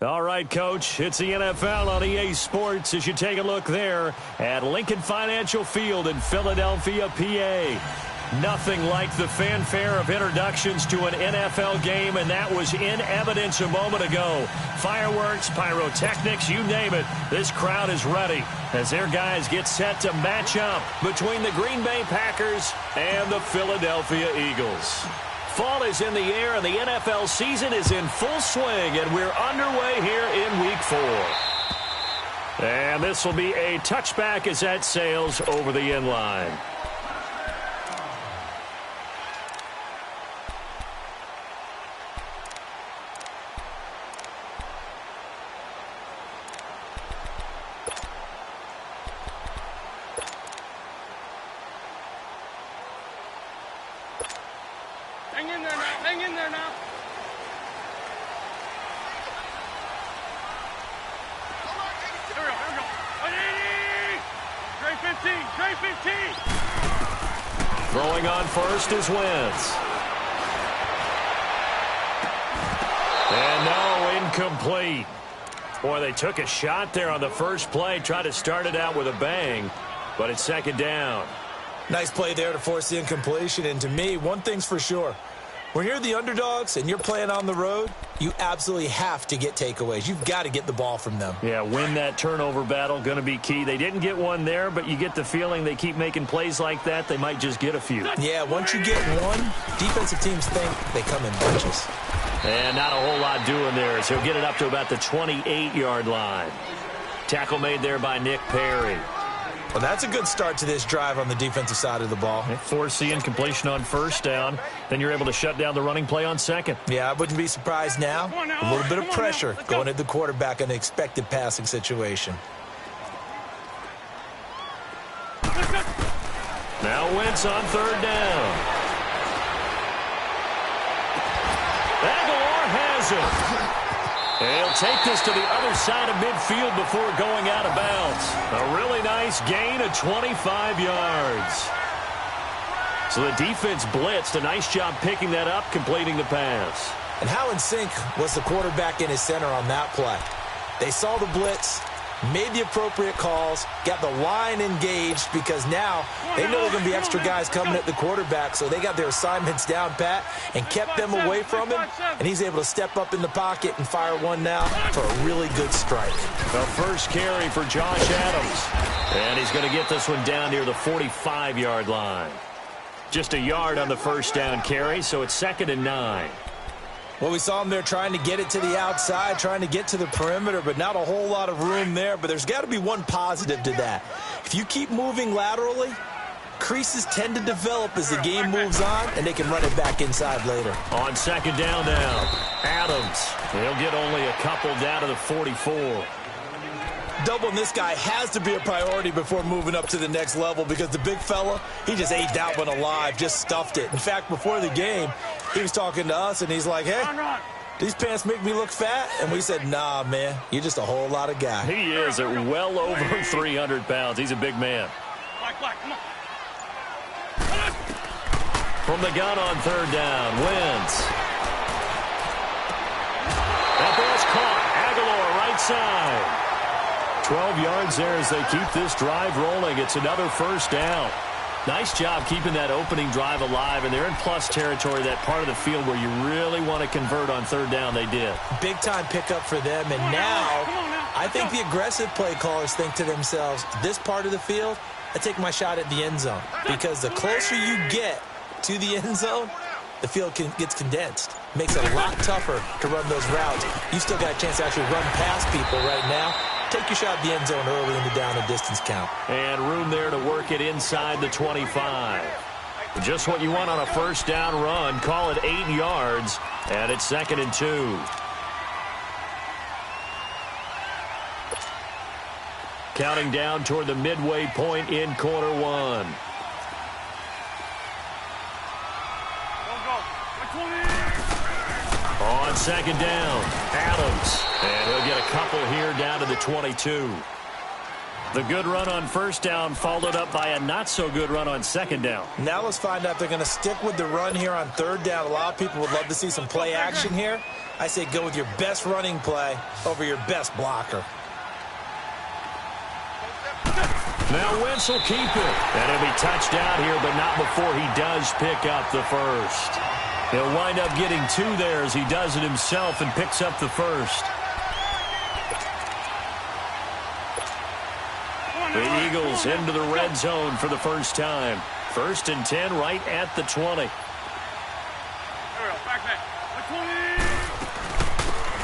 All right, Coach, it's the NFL on EA Sports as you take a look there at Lincoln Financial Field in Philadelphia, PA. Nothing like the fanfare of introductions to an NFL game, and that was in evidence a moment ago. Fireworks, pyrotechnics, you name it, this crowd is ready as their guys get set to match up between the Green Bay Packers and the Philadelphia Eagles. Fall is in the air, and the NFL season is in full swing, and we're underway here in Week 4. And this will be a touchback as that sails over the end line. Hang in there now. Hang in there now. Here we go. Here we go. Trey 15. Trey 15. Throwing on first is Wentz. And no, incomplete. Boy, they took a shot there on the first play, tried to start it out with a bang, but it's second down. Nice play there to force the incompletion, and to me, one thing's for sure. When you're the underdogs and you're playing on the road, you absolutely have to get takeaways. You've got to get the ball from them. Yeah, win that turnover battle, going to be key. They didn't get one there, but you get the feeling they keep making plays like that, they might just get a few. Yeah, once you get one, defensive teams think they come in bunches. And not a whole lot doing there, so he'll get it up to about the 28-yard line. Tackle made there by Nick Perry. Well, that's a good start to this drive on the defensive side of the ball. Force the incompletion on first down. Then you're able to shut down the running play on second. Yeah, I wouldn't be surprised now. A little bit of pressure going at the quarterback in an expected passing situation. Now Wentz on third down. Aguilar has it. He'll take this to the other side of midfield before going out of bounds. A really nice gain of 25 yards. So the defense blitzed. A nice job picking that up, completing the pass. And how in sync was the quarterback and his center on that play? They saw the blitz, made the appropriate calls, got the line engaged because now they know there are going to be extra guys coming at the quarterback, so they got their assignments down pat and kept them away from him, and he's able to step up in the pocket and fire one now for a really good strike. The first carry for Josh Adams, and he's going to get this one down near the 45-yard line. Just a yard on the first down carry, so it's 2nd and 9. Well, we saw him there trying to get it to the outside, trying to get to the perimeter, but not a whole lot of room there. But there's got to be one positive to that. If you keep moving laterally, creases tend to develop as the game moves on, and they can run it back inside later. On second down now, Adams. He'll get only a couple down to the 44. Doubling this guy has to be a priority before moving up to the next level because the big fella, he just ate that one alive, just stuffed it. In fact, before the game, he was talking to us, and he's like, hey, these pants make me look fat? And we said, nah, man, you're just a whole lot of guy. He is at well over 300 pounds. He's a big man. Come on. From the gun on third down, Wentz. That ball's caught. Aguilar right side. 12 yards there as they keep this drive rolling. It's another first down. Nice job keeping that opening drive alive, and they're in plus territory, that part of the field where you really want to convert on third down. They did. Big-time pickup for them, and now I think the aggressive play callers think to themselves, this part of the field, I take my shot at the end zone, because the closer you get to the end zone, the field gets condensed. Makes it a lot tougher to run those routes. You still got a chance to actually run past people right now. Take your shot at the end zone early in the down and distance count. And room there to work it inside the 25. Just what you want on a first down run. Call it 8 yards, and it's 2nd and 2. Counting down toward the midway point in quarter one. On second down, Adams. And he'll get a couple here down to the 22. The good run on first down followed up by a not-so-good run on second down. Now let's find out if they're going to stick with the run here on third down. A lot of people would love to see some play action here. I say go with your best running play over your best blocker. Now Wentz will keep it. And he'll be touched out here, but not before he does pick up the first. He'll wind up getting 2 there as he does it himself and picks up the first. The Eagles into the red zone for the first time. 1st and 10 right at the 20.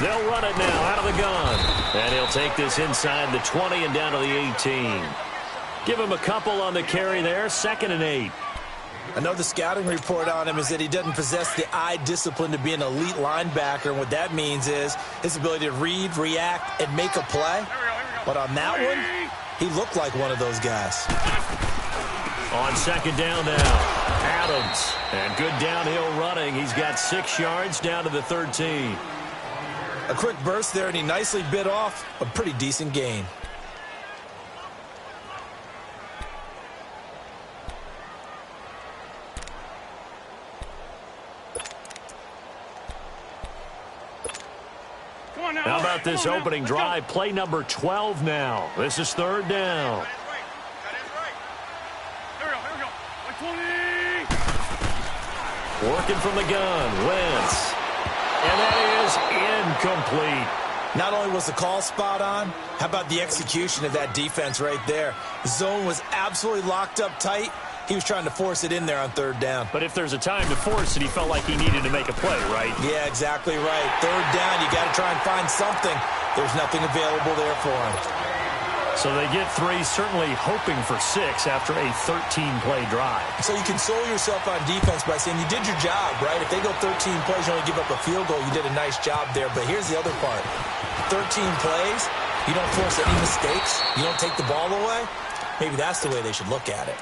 They'll run it now out of the gun. And he'll take this inside the 20 and down to the 18. Give him a couple on the carry there. 2nd and 8. I know the scouting report on him is that he doesn't possess the eye discipline to be an elite linebacker. And what that means is his ability to read, react, and make a play. But on that one, he looked like one of those guys. On 2nd down now, Adams. And good downhill running. He's got 6 yards down to the 13. A quick burst there, and he nicely bit off a pretty decent gain. How about this opening drive? Play number 12 now. This is 3rd down. Working from the gun, Wentz. And that is incomplete. Not only was the call spot on, how about the execution of that defense right there? The zone was absolutely locked up tight. He was trying to force it in there on 3rd down. But if there's a time to force it, he felt like he needed to make a play, right? Yeah, exactly right. 3rd down, you got to try and find something. There's nothing available there for him. So they get 3, certainly hoping for 6 after a 13-play drive. So you console yourself on defense by saying you did your job, right? If they go 13 plays, you only give up a field goal, you did a nice job there. But here's the other part. 13 plays, you don't force any mistakes, you don't take the ball away. Maybe that's the way they should look at it.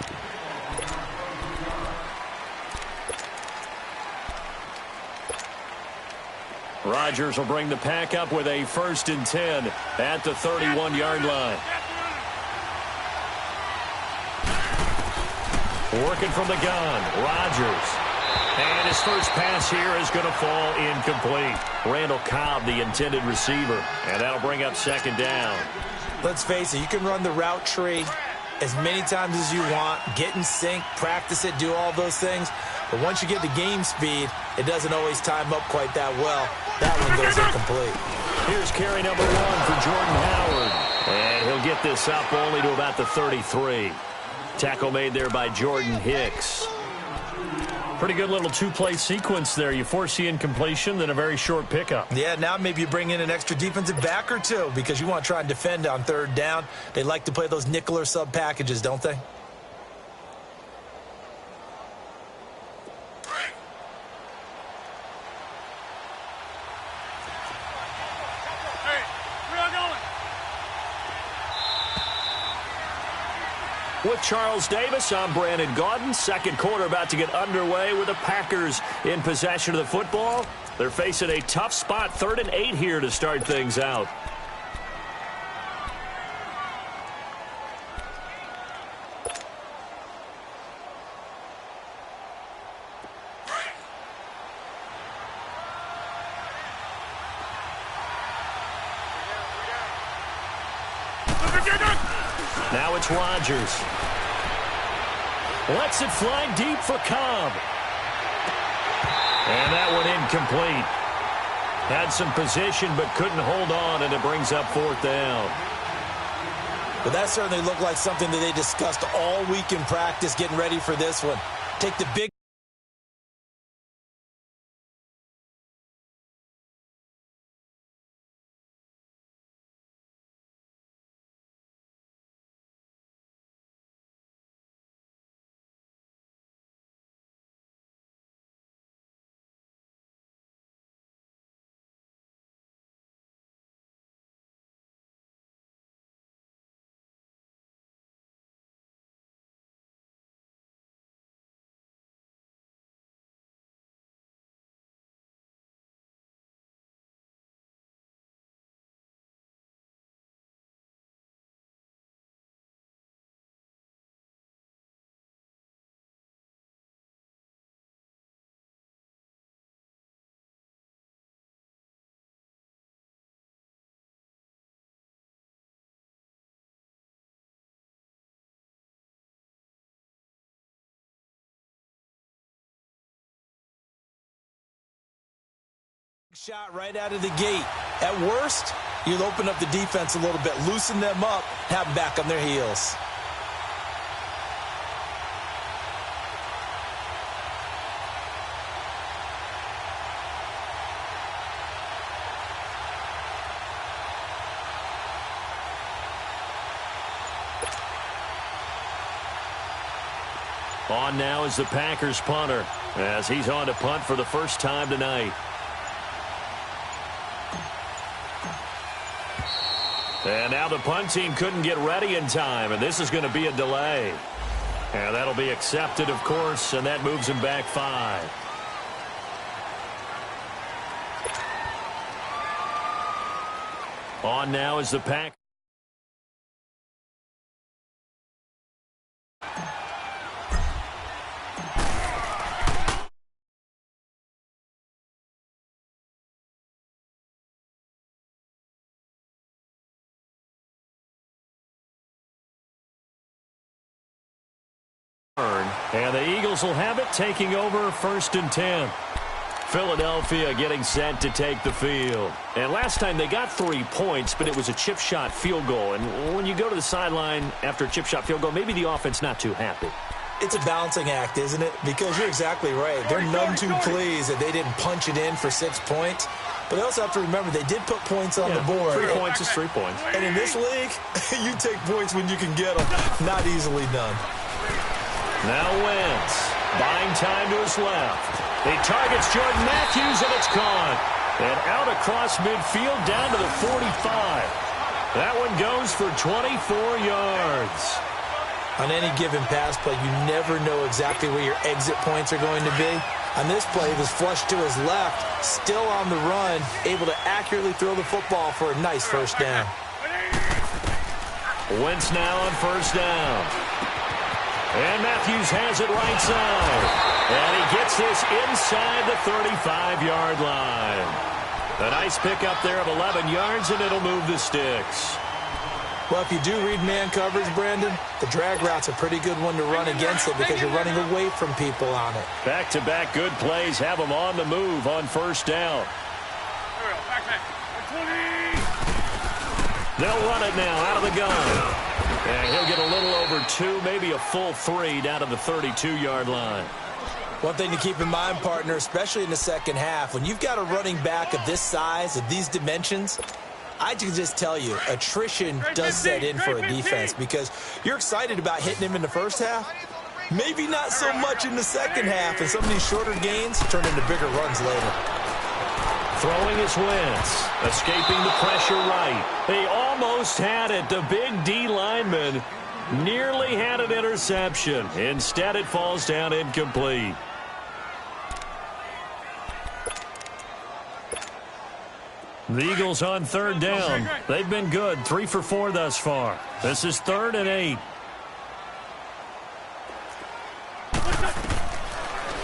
Rodgers will bring the pack up with a 1st and 10 at the 31-yard line. Working from the gun, Rodgers. And his first pass here is going to fall incomplete. Randall Cobb, the intended receiver. And that'll bring up 2nd down. Let's face it, you can run the route tree as many times as you want, get in sync, practice it, do all those things. But once you get to game speed, it doesn't always time up quite that well. That one goes incomplete. Here's carry number 1 for Jordan Howard. And he'll get this up only to about the 33. Tackle made there by Jordan Hicks. Pretty good little 2-play sequence there. You force the incompletion, then a very short pickup. Yeah, now maybe you bring in an extra defensive back or 2 because you want to try and defend on 3rd down. They like to play those nickel or sub packages, don't they? With Charles Davis, I'm Brandon Gaudin. 2nd quarter about to get underway with the Packers in possession of the football. They're facing a tough spot, 3rd and 8 here to start things out. Now it's Rodgers. Lets it fly deep for Cobb. And that one incomplete. Had some position but couldn't hold on, and it brings up 4th down. But that certainly looked like something that they discussed all week in practice getting ready for this one. Take the big Shot right out of the gate. At worst, you'll open up the defense a little bit, loosen them up, have them back on their heels. On now is the Packers punter, as he's on to punt for the first time tonight. And now the punt team couldn't get ready in time, and this is going to be a delay. And that'll be accepted, of course, and that moves him back 5. On now is the Packers. And the Eagles will have it, taking over 1st and 10. Philadelphia getting set to take the field. And last time they got 3 points, but it was a chip shot field goal. And when you go to the sideline after a chip shot field goal, maybe the offense not too happy. It's a balancing act, isn't it? Because you're exactly right. They're none too pleased that they didn't punch it in for 6 points. But they also have to remember they did put points on the board. 3 points is 3 points. And in this league, you take points when you can get them. Not easily done. Now Wentz, buying time to his left. He targets Jordan Matthews, and it's caught. And out across midfield down to the 45. That one goes for 24 yards. On any given pass play, you never know exactly where your exit points are going to be. On this play, he was flushed to his left, still on the run, able to accurately throw the football for a nice first down. Wentz now on 1st down. And Matthews has it right side. And he gets this inside the 35-yard line. A nice pickup there of 11 yards, and it'll move the sticks. Well, if you do read man coverage, Brandon, the drag route's a pretty good one to run against it because you're running away from people on it. Back-to-back good plays have them on the move on 1st down. They'll run it now out of the gun. And he'll get a little over 2, maybe a full 3 down to the 32-yard line. One thing to keep in mind, partner, especially in the second half, when you've got a running back of this size, of these dimensions, I can just tell you, attrition does set in for a defense because you're excited about hitting him in the first half. Maybe not so much in the second half, and some of these shorter gains turn into bigger runs later. Throwing his Wentz, escaping the pressure right. He almost had it. The big D lineman nearly had an interception. Instead, it falls down incomplete. The Eagles on 3rd down. They've been good, 3 for 4 thus far. This is 3rd and 8.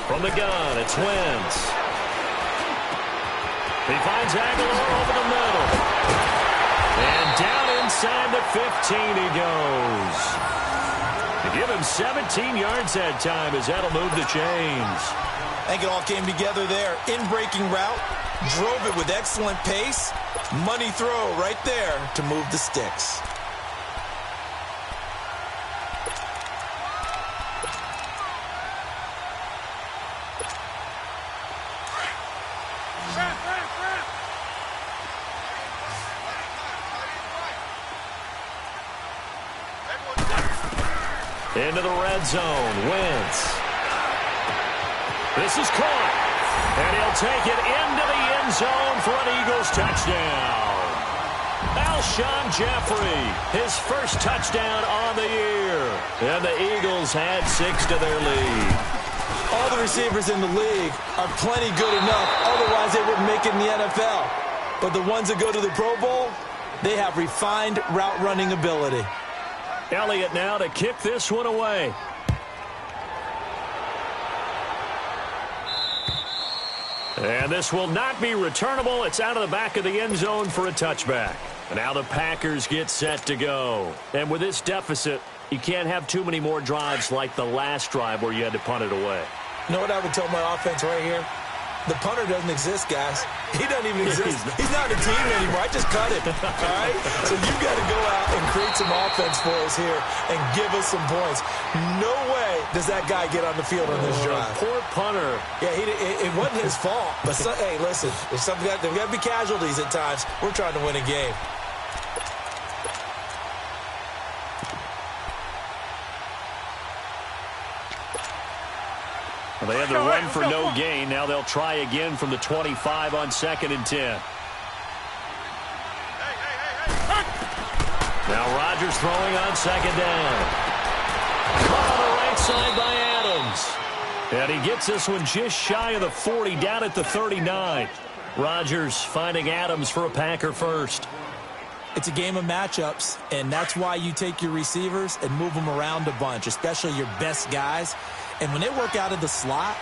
From the gun, it's Wentz. He finds Aguilar over the middle. And down inside the 15 he goes. To give him 17 yards that time as that'll move the chains. I think it all came together there. In-breaking route, drove it with excellent pace. Money throw right there to move the sticks. Into the red zone, Wentz. This is caught. And he'll take it into the end zone for an Eagles touchdown. Alshon Jeffrey, his first touchdown on the year. And the Eagles had 6 to their lead. All the receivers in the league are plenty good enough. Otherwise, they wouldn't make it in the NFL. But the ones that go to the Pro Bowl, they have refined route running ability. Elliott now to kick this one away. And this will not be returnable. It's out of the back of the end zone for a touchback. And now the Packers get set to go. And with this deficit, you can't have too many more drives like the last drive where you had to punt it away. You know what I would tell my offense right here? The punter doesn't exist, guys. He doesn't even exist. He's not a team anymore. I just cut him, all right? So you've got to go out and create some offense for us here and give us some points. No way does that guy get on the field on this drive. Poor punter. Yeah, it wasn't his fault. But, hey, listen, there's got to be casualties at times. We're trying to win a game. Well, they had the run for no gain. Now they'll try again from the 25 on 2nd and 10. Now Rodgers throwing on 2nd down. Caught on the right side by Adams. And he gets this one just shy of the 40, down at the 39. Rodgers finding Adams for a Packer first. It's a game of matchups, and that's why you take your receivers and move them around a bunch, especially your best guys. And when they work out of the slot,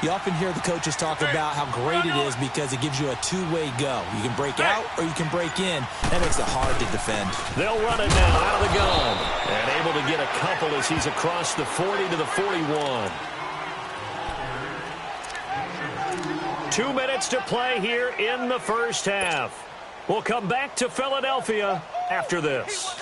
you often hear the coaches talk about how great it is because it gives you a two-way go. You can break out or you can break in. That makes it hard to defend. They'll run it now out of the gun. And able to get a couple as he's across the 40 to the 41. 2 minutes to play here in the first half. We'll come back to Philadelphia after this.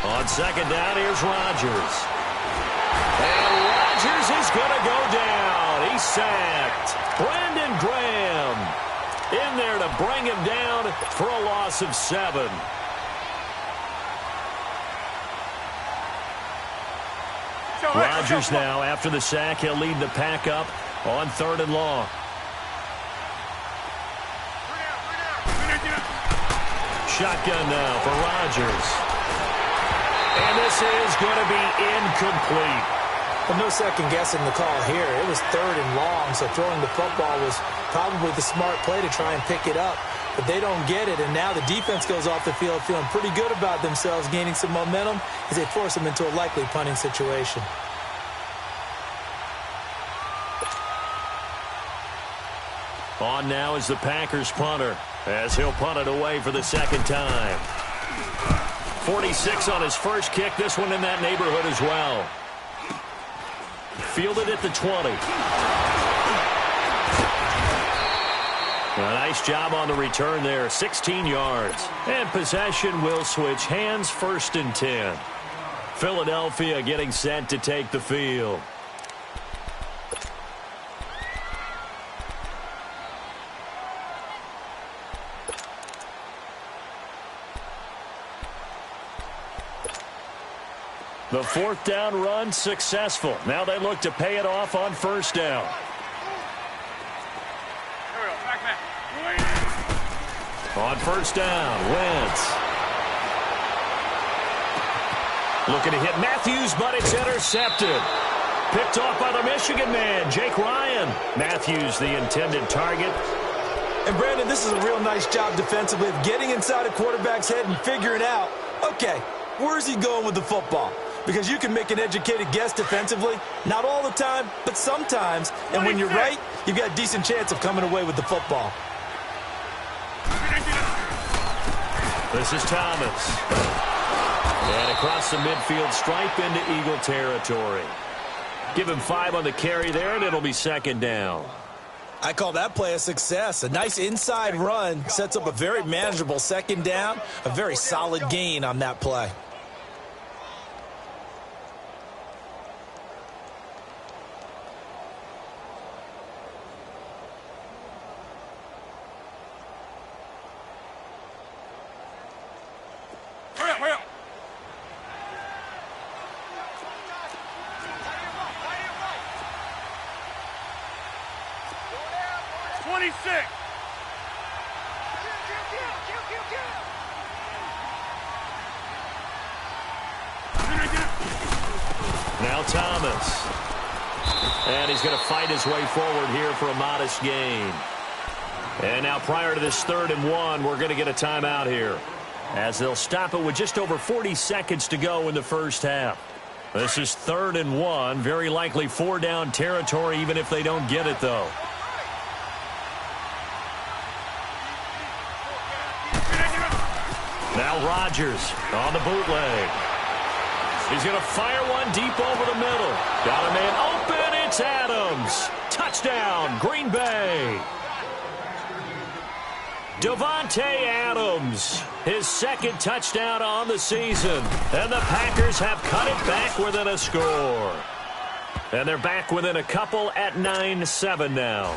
On 2nd down, here's Rodgers. And Rodgers is going to go down. He's sacked. Brandon Graham in there to bring him down for a loss of 7. Rodgers now, after the sack, he'll lead the pack up on 3rd and long. Shotgun now for Rodgers. And this is going to be incomplete. Well, no second guessing the call here. It was 3rd and long, so throwing the football was probably the smart play to try and pick it up. But they don't get it, and now the defense goes off the field feeling pretty good about themselves, gaining some momentum as they force them into a likely punting situation. On now is the Packers punter as he'll punt it away for the 2nd time. 46 on his first kick. This one in that neighborhood as well. Fielded at the 20. A nice job on the return there. 16 yards. And possession will switch hands, 1st and 10. Philadelphia getting set to take the field. The 4th down run successful. Now they look to pay it off on 1st down. On 1st down, Wentz. Looking to hit Matthews, but it's intercepted. Picked off by the Michigan man, Jake Ryan. Matthews, the intended target. And, Brandon, this is a real nice job defensively of getting inside a quarterback's head and figuring out, okay, where's he going with the football? Because you can make an educated guess defensively. Not all the time, but sometimes. And when you're right, you've got a decent chance of coming away with the football. This is Thomas. And across the midfield stripe into Eagle territory. Give him 5 on the carry there, and it'll be 2nd down. I call that play a success. A nice inside run sets up a very manageable 2nd down. A very solid gain on that play. Hurry up. 26. Now Thomas. And he's going to fight his way forward here for a modest gain. And now prior to this 3rd and 1, we're going to get a timeout here, as they'll stop it with just over 40 seconds to go in the first half. This is 3rd and 1, very likely 4 down territory, even if they don't get it, though. Now Rodgers on the bootleg. He's going to fire one deep over the middle. Got a man open. It's Adams. Touchdown, Green Bay. Davante Adams, his second touchdown on the season. And the Packers have cut it back within a score. And they're back within a couple at 9-7 now.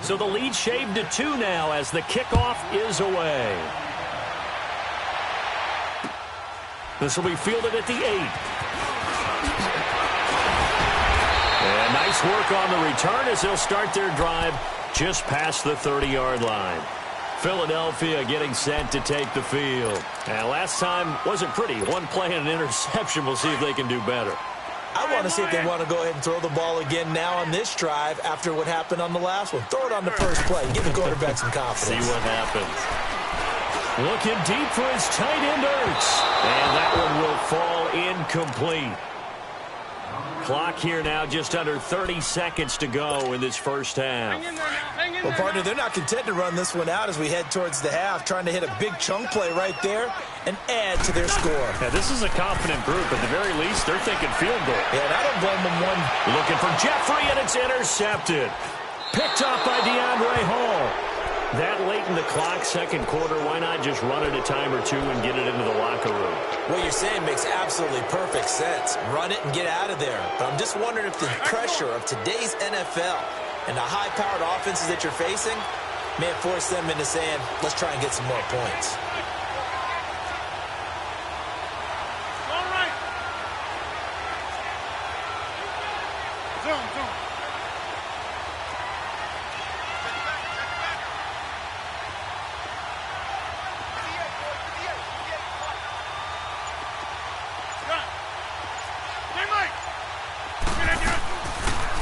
So the lead shaved to 2 now as the kickoff is away. This will be fielded at the 8. And nice work on the return as they'll start their drive just past the 30-yard line. Philadelphia getting set to take the field. And last time wasn't pretty. One play and an interception. We'll see if they can do better. I want to see if they want to go ahead and throw the ball again now on this drive after what happened on the last one. Throw it on the first play. Give the quarterback some confidence. See what happens. Looking deep for his tight end, Ertz. And that one will fall incomplete. Clock here now, just under 30 seconds to go in this first half. Well, partner, they're not content to run this one out as we head towards the half, trying to hit a big chunk play right there and add to their score. Yeah, this is a confident group. At the very least, they're thinking field goal. Yeah, and I don't blame them one. Looking for Jeffrey, and it's intercepted. Picked up by DeAndre Hall. That late in the clock, second quarter, why not just run it a time or two and get it into the locker room? What you're saying makes absolutely perfect sense. Run it and get out of there. But I'm just wondering if the pressure of today's NFL and the high-powered offenses that you're facing may have forced them into saying, let's try and get some more points. All right. Zoom.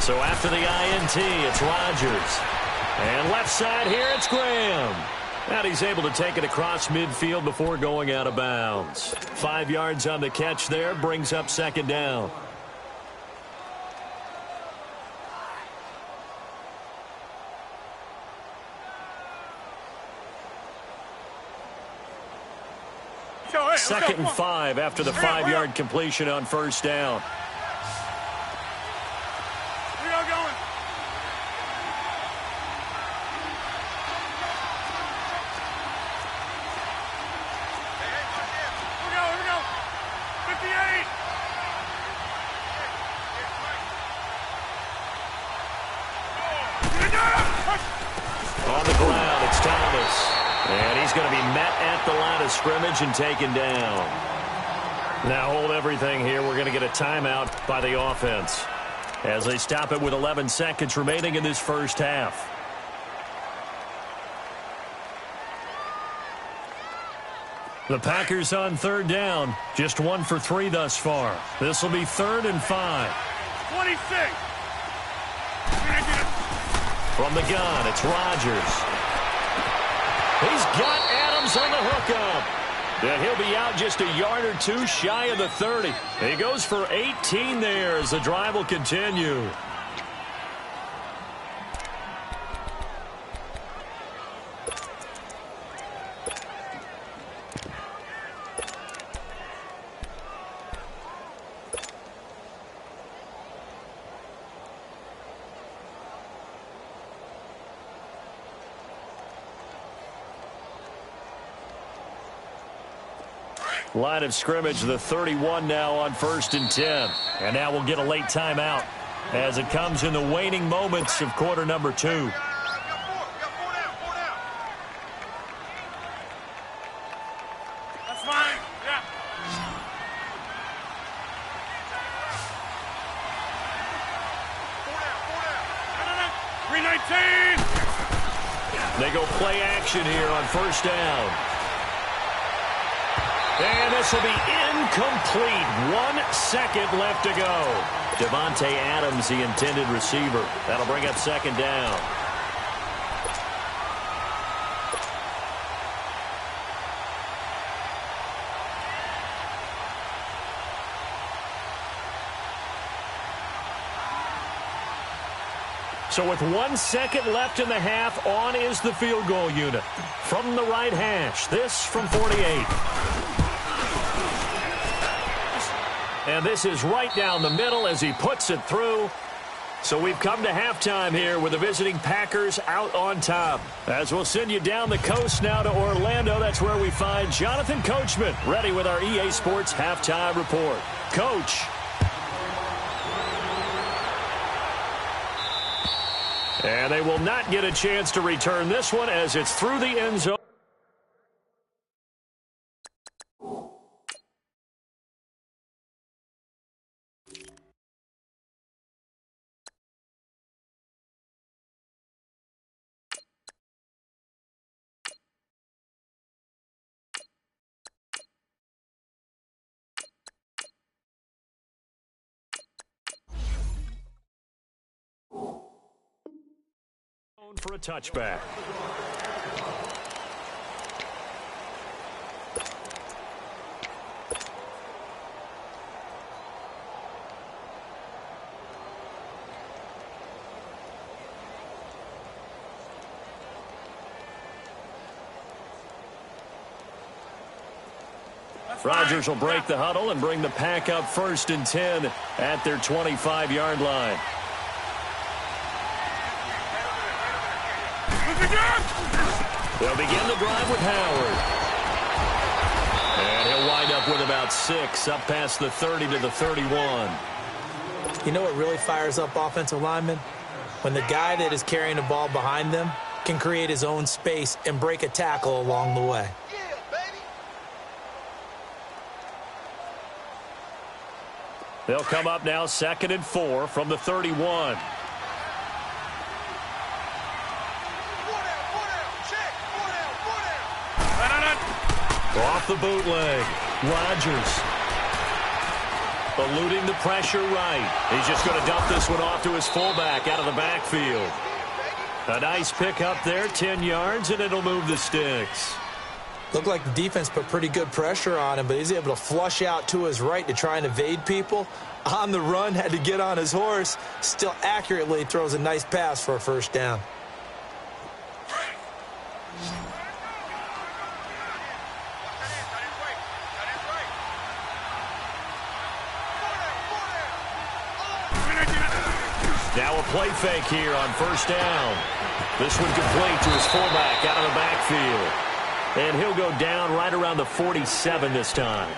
So after the INT, it's Rodgers. And left side here, it's Graham. And he's able to take it across midfield before going out of bounds. 5 yards on the catch there, brings up second down. Second and 5 after the 5-yard completion on first down. On the ground, it's Thomas. And he's going to be met at the line of scrimmage and taken down. Now hold everything here. We're going to get a timeout by the offense as they stop it with 11 seconds remaining in this first half. The Packers on third down. Just 1 for 3 thus far. This will be 3rd and 5. 26. From the gun, it's Rodgers. He's got Adams on the hookup. And he'll be out just a yard or two shy of the 30. He goes for 18 there as the drive will continue. Line of scrimmage, the 31 now on 1st and 10. And now we'll get a late timeout as it comes in the waning moments of quarter number 2. That's fine. Yeah. No. 319. They go play action here on first down. And this will be incomplete. 1 second left to go. Davante Adams, the intended receiver. That'll bring up second down. So with 1 second left in the half, on is the field goal unit. From the right hash, this from 48. And this is right down the middle as he puts it through. So we've come to halftime here with the visiting Packers out on top. As we'll send you down the coast now to Orlando, that's where we find Jonathan Coachman, ready with our EA Sports halftime report. Coach. And they will not get a chance to return this one as it's through the end zone. For a touchback. Rodgers will break the huddle and bring the Pack up 1st and 10 at their 25-yard line. They'll begin the drive with Howard. And he'll wind up with about 6 up past the 30 to the 31. You know what really fires up offensive linemen? When the guy that is carrying the ball behind them can create his own space and break a tackle along the way. They'll come up now 2nd and 4 from the 31. Off the bootleg. Rodgers. Eluding the pressure right. He's just going to dump this one off to his fullback out of the backfield. A nice pick up there, 10 yards, and it'll move the sticks. Looked like the defense put pretty good pressure on him, but he's able to flush out to his right to try and evade people. On the run, had to get on his horse. Still accurately throws a nice pass for a 1st down. Now a play fake here on 1st down. This one complete to his fullback out of the backfield. And he'll go down right around the 47 this time.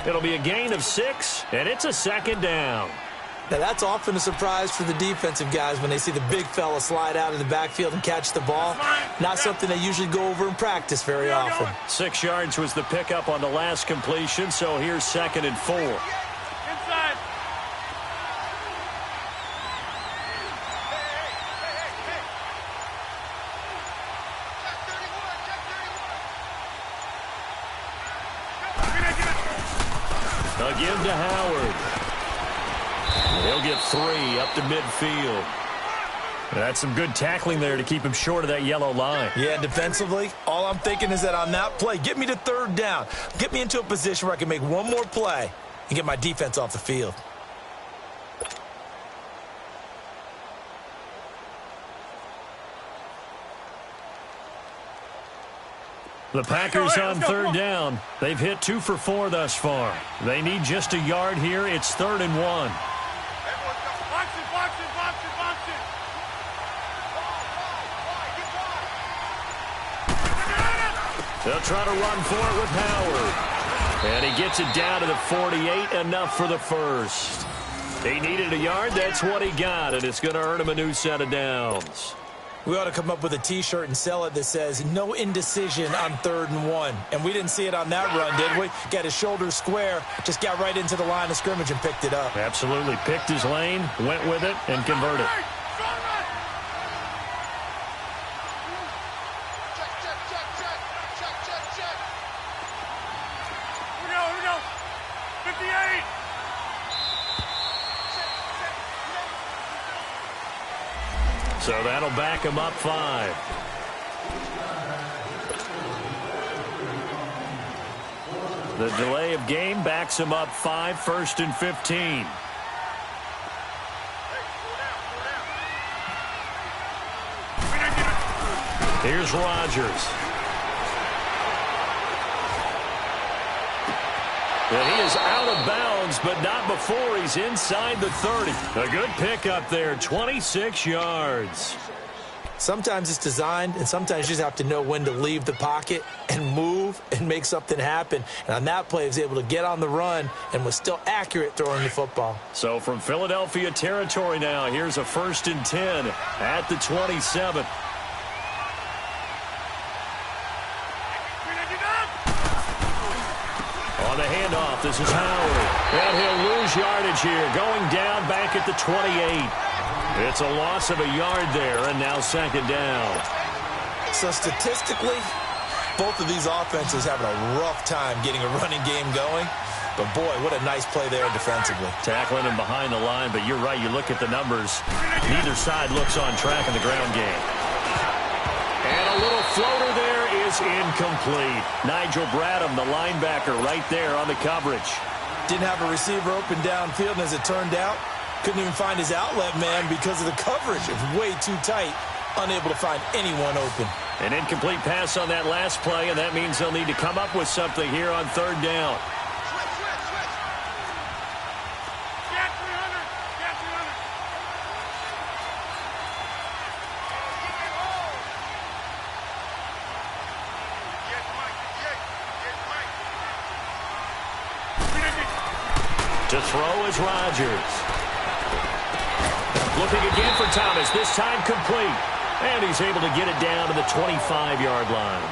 It'll be a gain of 6, and it's a 2nd down. Now that's often a surprise for the defensive guys when they see the big fella slide out of the backfield and catch the ball. Not something they usually go over in practice very often. 6 yards was the pickup on the last completion, so here's 2nd and 4. Inside. Again to Howard. He'll get 3 up to midfield. That's some good tackling there to keep him short of that yellow line. Yeah, defensively, all I'm thinking is that on that play, get me to 3rd down. Get me into a position where I can make one more play and get my defense off the field. The Packers on 3rd down. They've hit 2 for 4 thus far. They need just a yard here. It's 3rd and 1. Box it, box it, box it, box it. They'll try to run for it with Howard. And he gets it down to the 48, enough for the 1st. He needed a yard. That's what he got, and it's going to earn him a new set of downs. We ought to come up with a T-shirt and sell it that says, no indecision on 3rd and 1. And we didn't see it on that run, did we? Got his shoulders square, just got right into the line of scrimmage and picked it up. Absolutely. Picked his lane, went with it, and converted. Here we go. 58. So that'll back him up 5. The delay of game backs him up 5, 1st and 15. Here's Rodgers. And he is out of bounds, but not before he's inside the 30. A good pickup there, 26 yards. Sometimes it's designed, and sometimes you just have to know when to leave the pocket and move and make something happen. And on that play, he was able to get on the run and was still accurate throwing the football. So from Philadelphia territory now, here's a 1st and 10 at the 27. On the handoff, this is Howard. And he'll lose yardage here, going down back at the 28. It's a loss of a yard there, and now 2nd down. So statistically, both of these offenses having a rough time getting a running game going. But, boy, what a nice play there defensively. Tackling him behind the line, but you're right. You look at the numbers. Neither side looks on track in the ground game. And a little floater there is incomplete. Nigel Bradham, the linebacker, right there on the coverage. Didn't have a receiver open downfield, and as it turned out, couldn't even find his outlet man because of the coverage. It was way too tight, unable to find anyone open. An incomplete pass on that last play, and that means they'll need to come up with something here on 3rd down. To throw is Rodgers. Looking again for Thomas, this time complete. And he's able to get it down to the 25-yard line.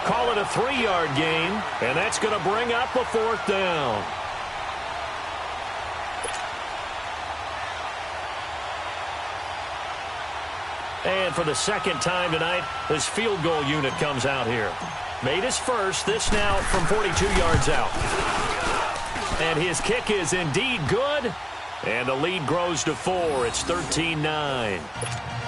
Call it a 3-yard gain, and that's going to bring up a 4th down. And for the 2nd time tonight, this field goal unit comes out here. Made his first, this now from 42 yards out. And his kick is indeed good. And the lead grows to 4. It's 13-9.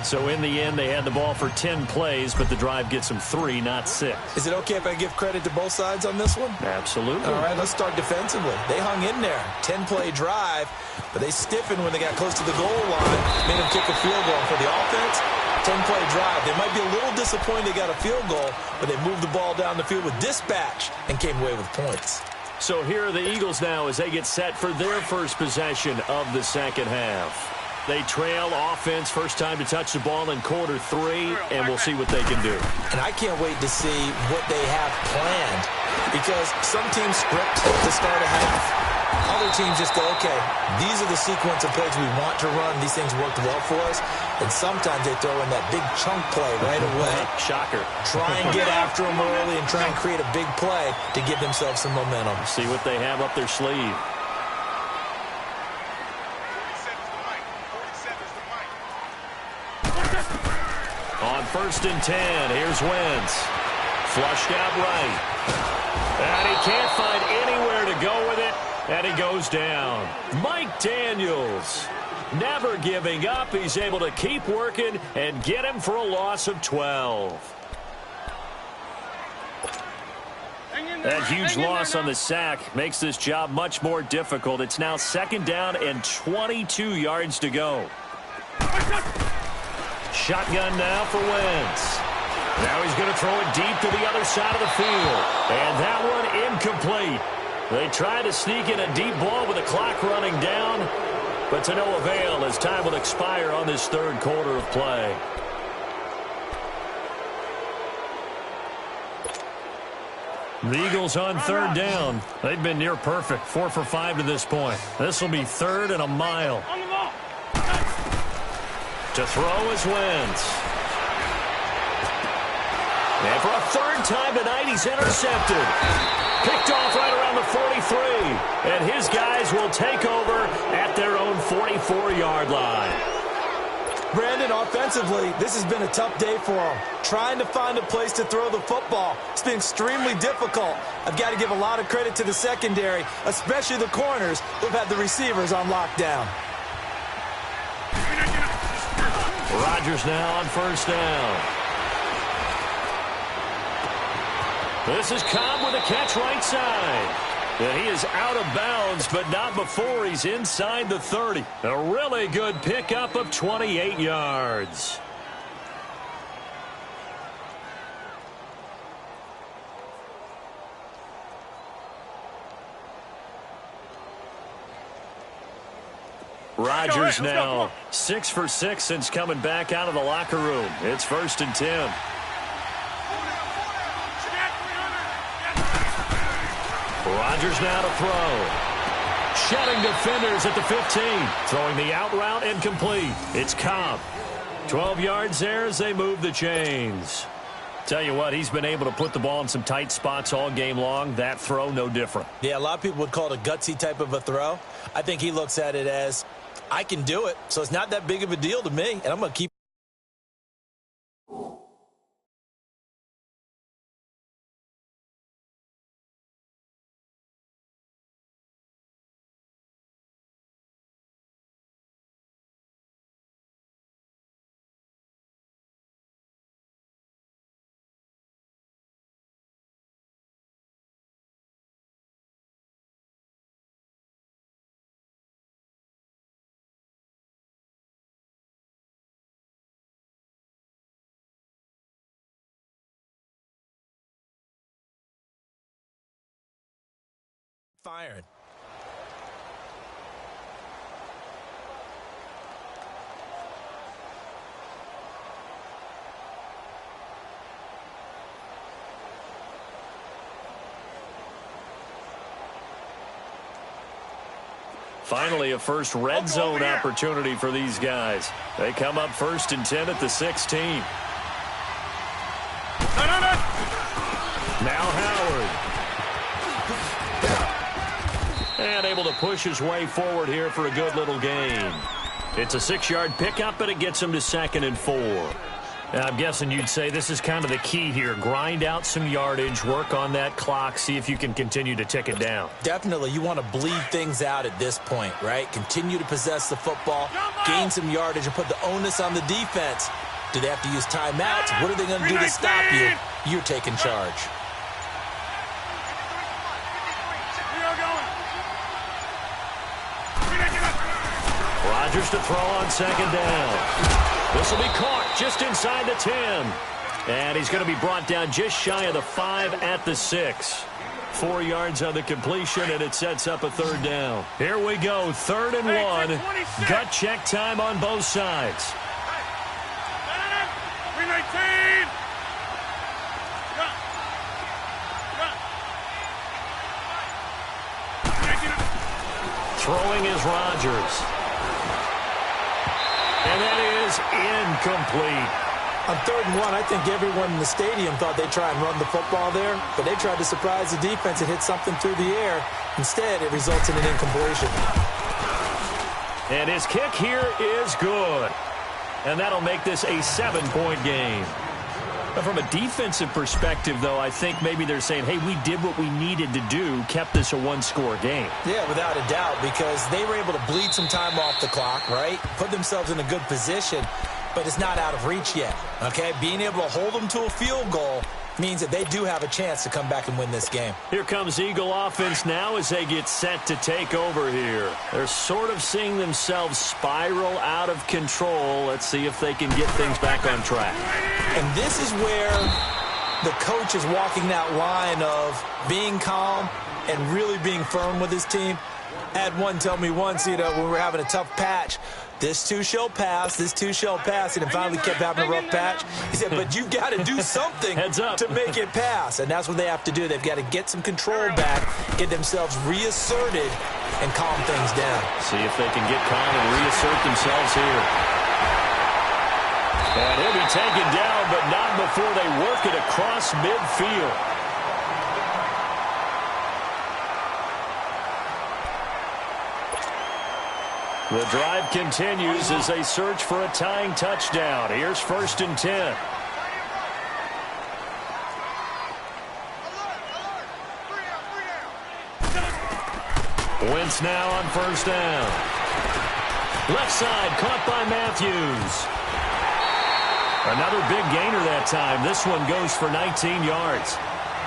So in the end, they had the ball for 10 plays, but the drive gets them 3, not 6. Is it okay if I give credit to both sides on this one? Absolutely. All right, let's start defensively. They hung in there. 10-play drive, but they stiffened when they got close to the goal line, made them kick a field goal. For the offense, 10-play drive. They might be a little disappointed they got a field goal, but they moved the ball down the field with dispatch and came away with points. So here are the Eagles now as they get set for their first possession of the 2nd half. They trail offense, first time to touch the ball in quarter 3, and we'll see what they can do. And I can't wait to see what they have planned, because some teams script to start a half. Other teams just go, okay, these are the sequence of plays we want to run. These things worked well for us. And sometimes they throw in that big chunk play right away. Shocker. Try and get after them early and try and create a big play to give themselves some momentum. See what they have up their sleeve. On 1st and 10, here's Wentz. Flushed out right. And he can't find anywhere to go with it. And he goes down. Mike Daniels, never giving up. He's able to keep working and get him for a loss of 12. That huge loss on the sack makes this job much more difficult. It's now 2nd down and 22 yards to go. Shotgun now for Wentz. Now he's going to throw it deep to the other side of the field. And that one incomplete. They try to sneak in a deep ball with the clock running down, but to no avail as time will expire on this 3rd quarter of play. The Eagles on 3rd down. They've been near perfect, 4 for 5 to this point. This will be 3rd and a mile. To throw is Wentz. And for a 3rd time tonight, he's intercepted. Picked off right around the 43. And his guys will take over at their own 44-yard line. Brandon, offensively, this has been a tough day for them. Trying to find a place to throw the football. It's been extremely difficult. I've got to give a lot of credit to the secondary, especially the corners who've had the receivers on lockdown. Rodgers now on 1st down. This is Cobb with a catch right side. And he is out of bounds, but not before he's inside the 30. A really good pickup of 28 yards. Rodgers now 6 for 6 since coming back out of the locker room. It's 1st and 10. Rodgers now to throw. Shedding defenders at the 15. Throwing the out route incomplete. It's Cobb. 12 yards there as they move the chains. Tell you what, he's been able to put the ball in some tight spots all game long. That throw, no different. Yeah, a lot of people would call it a gutsy type of a throw. I think he looks at it as, I can do it, so it's not that big of a deal to me, and I'm going to keep. Firing. Finally, a first red zone opportunity for these guys. They come up 1st and 10 at the 16. Now Howard. And able to push his way forward here for a good little gain. It's a 6-yard pickup, but it gets him to 2nd and 4. Now, I'm guessing you'd say this is kind of the key here. Grind out some yardage, work on that clock, see if you can continue to tick it down. Definitely. You want to bleed things out at this point, right? Continue to possess the football, gain some yardage, and put the onus on the defense. Do they have to use timeouts? What are they going to do to stop you? You're taking charge. Rodgers to throw on 2nd down. This will be caught just inside the 10. And he's going to be brought down just shy of the 5 at the 6. 4 yards on the completion, and it sets up a 3rd down. Here we go, 3rd and 1. Gut check time on both sides. 319. Throwing is Rodgers. And that is incomplete. On 3rd and 1, I think everyone in the stadium thought they'd try and run the football there, but they tried to surprise the defense and hit something through the air. Instead, it results in an incompletion. And his kick here is good. And that'll make this a 7-point game. But from a defensive perspective, though, I think maybe they're saying, hey, we did what we needed to do, kept this a 1-score game. Yeah, without a doubt, because they were able to bleed some time off the clock, right? Put themselves in a good position, but it's not out of reach yet, okay? Being able to hold them to a field goal means that they do have a chance to come back and win this game. Here comes Eagle offense now as they get set to take over here. They're sort of seeing themselves spiral out of control. Let's see if they can get things back on track. And this is where the coach is walking that line of being calm and really being firm with his team. I had one tell me once, when we were having a tough patch, this too shall pass, this too shall pass, and it finally kept having a rough patch. He said, but you've got to do something to make it pass, and that's what they have to do. They've got to get some control back, get themselves reasserted, and calm things down. See if they can get calm and reassert themselves here. And he'll be taken down, but not before they work it across midfield. The drive continues as they search for a tying touchdown. Here's 1st and 10. Wentz now on 1st down. Left side caught by Matthews. Another big gainer that time. This one goes for 19 yards.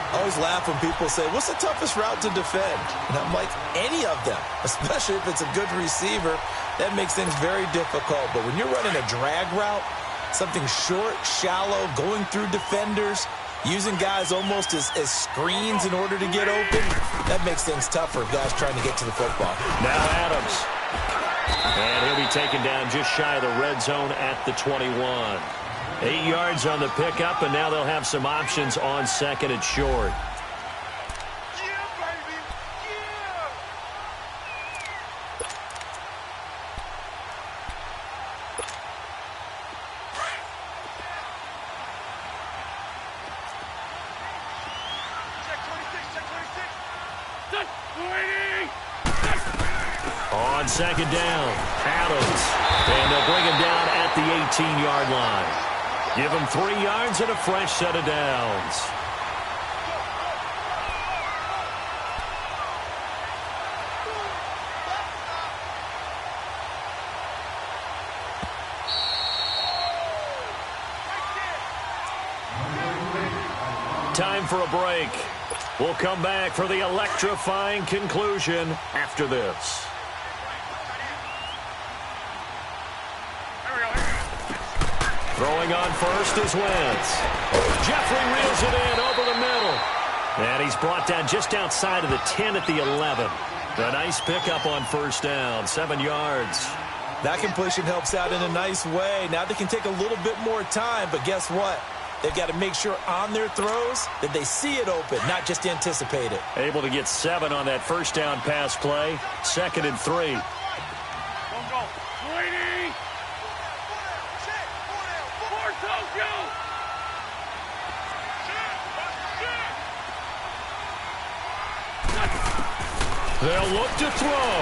I always laugh when people say, what's the toughest route to defend? And I'm like, any of them, especially if it's a good receiver. That makes things very difficult. But when you're running a drag route, something short, shallow, going through defenders, using guys almost as screens in order to get open, that makes things tougher for guys trying to get to the football. Now Adams. And he'll be taken down just shy of the red zone at the 21. 8 yards on the pickup, and now they'll have some options on 2nd and short. On 2nd down, Adams. And they'll bring him down at the 18-yard line. Give him 3 yards and a fresh set of downs. Time for a break. We'll come back for the electrifying conclusion after this. Throwing on first is Wentz. Jeffrey reels it in over the middle. And he's brought down just outside of the 10 at the 11. A nice pickup on 1st down, 7 yards. That completion helps out in a nice way. Now they can take a little bit more time, but guess what? They've got to make sure on their throws that they see it open, not just anticipate it. Able to get 7 on that 1st down pass play. 2nd and 3. They'll look to throw.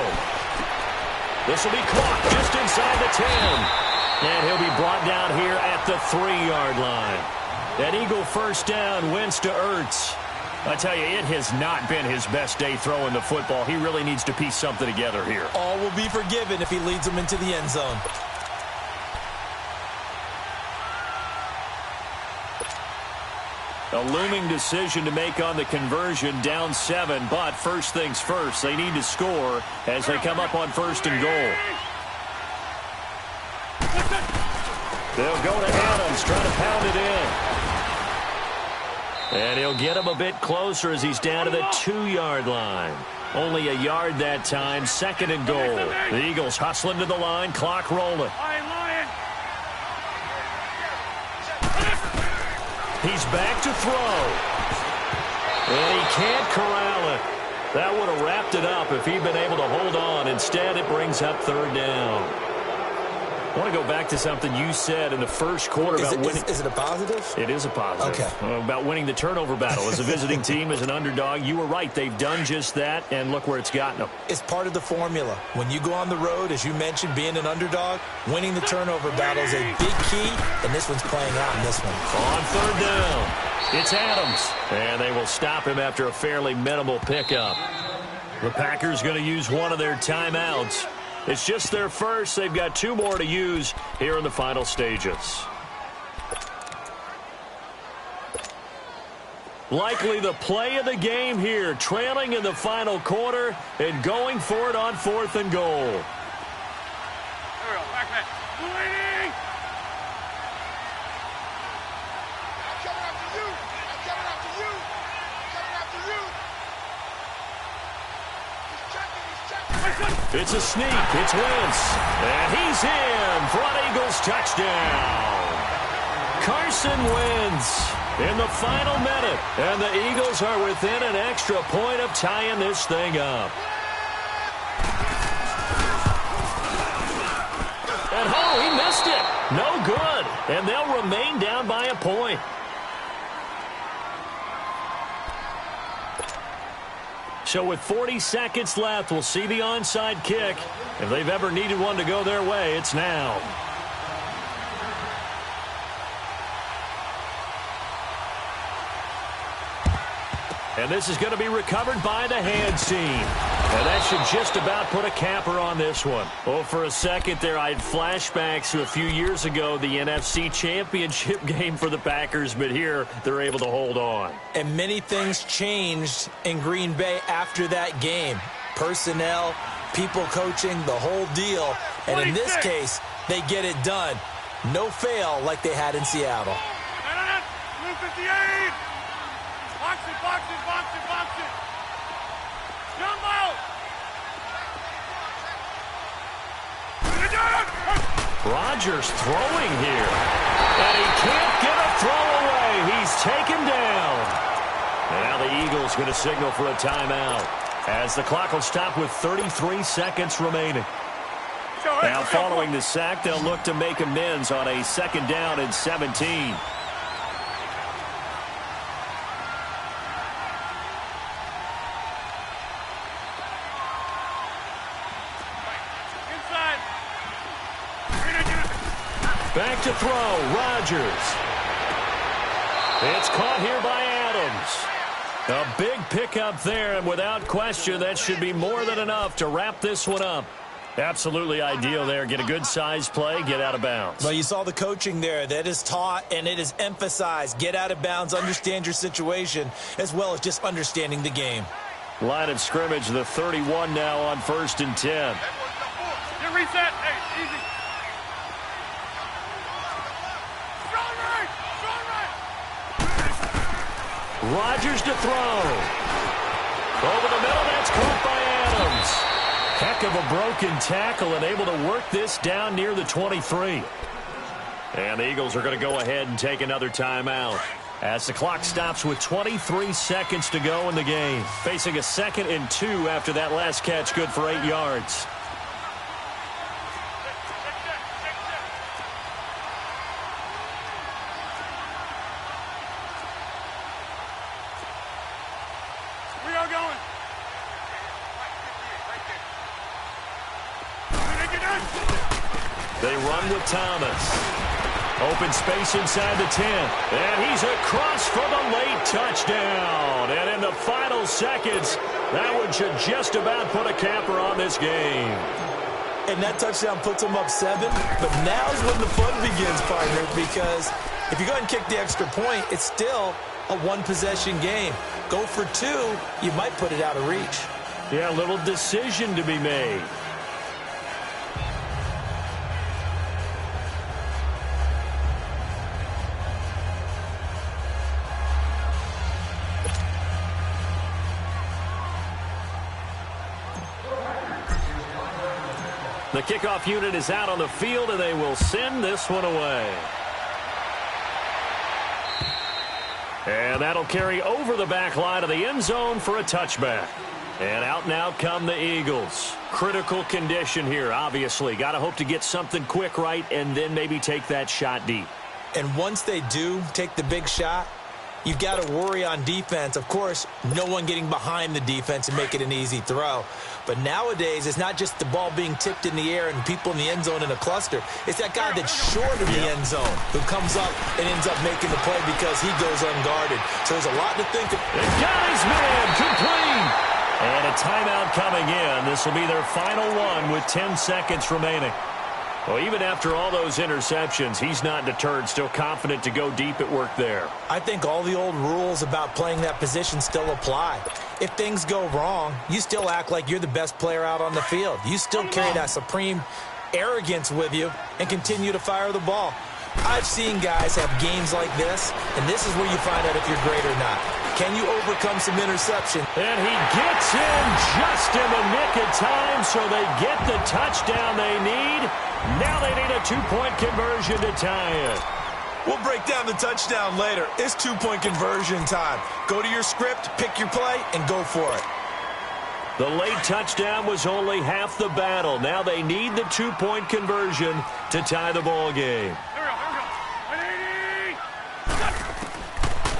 This will be caught just inside the 10. And he'll be brought down here at the 3-yard line. That Eagle 1st down wins to Ertz. I tell you, it has not been his best day throwing the football. He really needs to piece something together here. All will be forgiven if he leads them into the end zone. A looming decision to make on the conversion, down 7, but first things first, they need to score as they come up on 1st and goal. They'll go to Adams, try to pound it in. And he'll get him a bit closer as he's down to the 2-yard line. Only a yard that time, 2nd and goal. The Eagles hustling to the line, clock rolling. He's back to throw. And he can't corral it. That would have wrapped it up if he'd been able to hold on. Instead, it brings up 3rd down. I want to go back to something you said in the first quarter about winning. Is it a positive? It is a positive. Okay. About winning the turnover battle. As a visiting team, as an underdog, you were right. They've done just that, and look where it's gotten them. It's part of the formula. When you go on the road, as you mentioned, being an underdog, winning the turnover battle is a big key, and this one's playing out in this one. On 3rd down, it's Adams. And they will stop him after a fairly minimal pickup. The Packers going to use one of their timeouts. It's just their first. They've got 2 more to use here in the final stages. Likely the play of the game here, trailing in the final quarter and going for it on 4th and goal. It's a sneak. It's Wentz. And he's in for an Eagles touchdown. Carson Wentz in the final minute. And the Eagles are within an extra point of tying this thing up. And oh, he missed it. No good. And they'll remain down by a point. So with 40 seconds left, we'll see the onside kick. If they've ever needed one to go their way, it's now. And this is going to be recovered by the hands team. And that should just about put a capper on this one. Well, for a second there, I had flashbacks to a few years ago, the NFC Championship game for the Packers, but here they're able to hold on. And many things changed in Green Bay after that game. Personnel, people coaching, the whole deal. And in this case, they get it done. No fail like they had in Seattle. 58! Box it, box it, box it, box it. Jump out! Rodgers throwing here. And he can't get a throw away. He's taken down. And now the Eagles going to signal for a timeout, as the clock will stop with 33 seconds remaining. Now following the sack, they'll look to make amends on a 2nd down and 17. Back to throw, Rodgers. It's caught here by Adams. A big pickup there, and without question, that should be more than enough to wrap this one up. Absolutely ideal there. Get a good size play, get out of bounds. Well, you saw the coaching there. That is taught and it is emphasized. Get out of bounds, understand your situation, as well as just understanding the game. Line of scrimmage, the 31 now on 1st and 10. You reset. Hey, easy. Rodgers to throw. Over the middle, that's caught by Adams. Heck of a broken tackle and able to work this down near the 23. And the Eagles are going to go ahead and take another timeout, as the clock stops with 23 seconds to go in the game. Facing a 2nd and 2 after that last catch, good for 8 yards. They run with Thomas. Open space inside the 10. And he's across for the late touchdown. And in the final seconds, that one should just about put a capper on this game. And that touchdown puts them up 7. But now's when the fun begins, partner, because if you go ahead and kick the extra point, it's still a one-possession game. Go for 2, you might put it out of reach. Yeah, a little decision to be made. The kickoff unit is out on the field, and they will send this one away. And that'll carry over the back line of the end zone for a touchback. And out now come the Eagles. Critical condition here, obviously. Got to hope to get something quick right and then maybe take that shot deep. And once they do take the big shot, you've got to worry on defense. Of course, no one getting behind the defense and make it an easy throw. But nowadays, it's not just the ball being tipped in the air and people in the end zone in a cluster. It's that guy that's short of the end zone who comes up and ends up making the play because he goes unguarded. So there's a lot to think of. And got his man complete. And a timeout coming in. This will be their final one with 10 seconds remaining. Well, even after all those interceptions, he's not deterred, still confident to go deep at work there. I think all the old rules about playing that position still apply. If things go wrong, you still act like you're the best player out on the field. You still carry that supreme arrogance with you and continue to fire the ball. I've seen guys have games like this, and this is where you find out if you're great or not. Can you overcome some interception? And he gets in just in the nick of time, so they get the touchdown they need. Now they need a 2-point conversion to tie it. We'll break down the touchdown later. It's 2-point conversion time. Go to your script, pick your play, and go for it. The late touchdown was only half the battle. Now they need the 2-point conversion to tie the ball game.